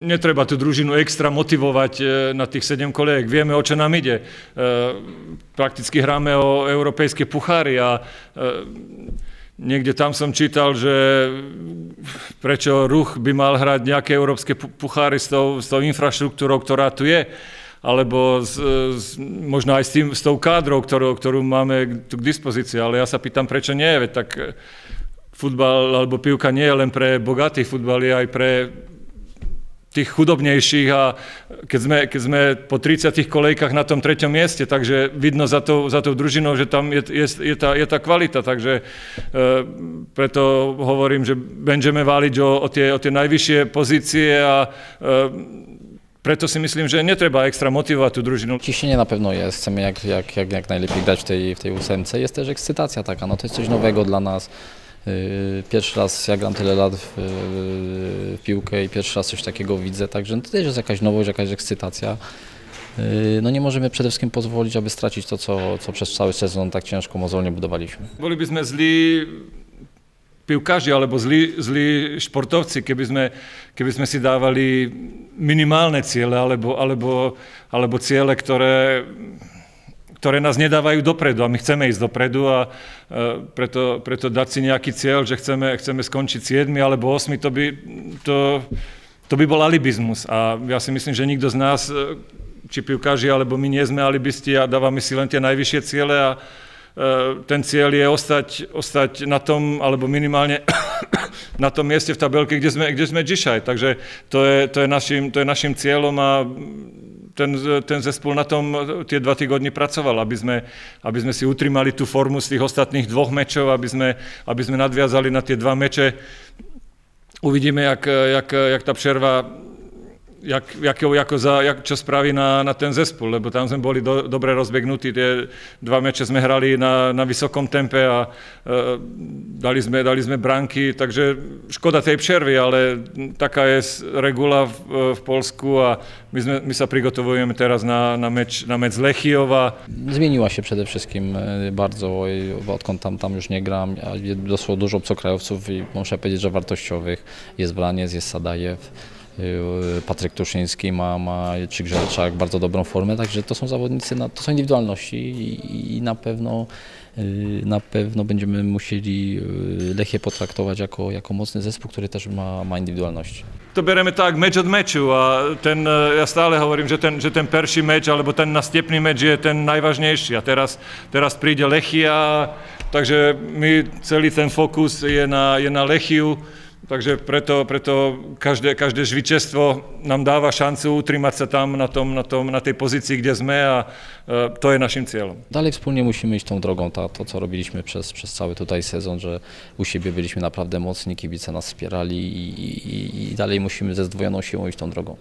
Netreba tú družinu extra motivovať na tých 7 kolejek. Vieme, o čo nám ide. Prakticky hráme o európejské pucháry a niekde tam som čítal, že prečo Ruch by mal hrať nejaké európske pucháry s tou infraštruktúrou, ktorá tu je, alebo možno aj s tou kádrou, ktorú máme tu k dispozícii. Ale ja sa pýtam, prečo nie? Veď tak futbal alebo pivka nie je len pre bogatých, futbal je aj pre tých chudobnejších a keď sme po 30 kolejkách na tom 3. mieste, takže vidno za tou družinou, že tam je tá kvalita, takže preto hovorím, že budeme váliť o tie najvyššie pozície a preto si myslím, že netreba extra motivovať tú družinu. Ciśnienie na pewno jest, chcemy jak najlepiej grać w tej ósemce, jest też ekscytacja taka, no to jest coś nowego dla nas. Pierwszy raz ja gram tyle lat w piłkę i pierwszy raz coś takiego widzę, także to też jest jakaś nowość, jakaś ekscytacja. No nie możemy przede wszystkim pozwolić, aby stracić to, co przez cały sezon tak ciężko, mozolnie budowaliśmy. Boli by sme zlí pivkaži alebo zlí športovci, keby sme si dávali minimálne ciele alebo ciele, ktoré nás nedávajú dopredu a my chceme ísť dopredu a preto dať si nejaký cieľ, že chceme skončiť 7 alebo 8, to by bol alibizmus a ja si myslím, že nikto z nás, či pivkaži alebo my nie sme alibisti a dávame si len tie najvyššie ciele a ten cieľ je ostať na tom, alebo minimálne na tom mieste v tabelke, kde sme dzisiaj. Takže to je našim cieľom a ten zespol na tom tie 2 týždne pracoval, aby sme si utrimali tú formu z tých ostatných 2 mečov, aby sme nadviazali na tie 2 meče. Uvidíme, jak tá přerva, čo spraví na ten zespol, lebo tam sme boli dobre rozbegnutí, tie 2 meče sme hrali na vysokom tempe a dali sme branky, takže škoda tej přervy, ale taká je regula v Polsku a my sa przygotowujemy teraz na mecz Lechiova. Zmieniła się przede wszystkim bardzo, odkąd tam już nie gram, doszło dużo obcokrajowców i muszę powiedzieć, że wartościowych. Jest Braniec, jest Sadajew. Patryk Tuszyński ma czy Grzelczak bardzo dobrą formę, także to są zawodnicy, to są indywidualności i na pewno będziemy musieli Lechię potraktować jako mocny zespół, który też ma indywidualności. To bereme tak meč od meču a ja stále hovorím, že ten perší meč alebo ten nastupný meč je ten najvážnejší a teraz príde Lechia, takže celý ten fokus je na Lechiu. Takže preto každé víťazstvo nám dáva šancu utримať sa tam na tej pozycji, kde sme a to je naszym cieľom. Dalej wspólnie musimy iść tą drogą, to co robiliśmy przez cały tutaj sezon, że u siebie byliśmy naprawdę mocni, kibice nas wspierali i dalej musimy ze zdwojoną siłą iść tą drogą.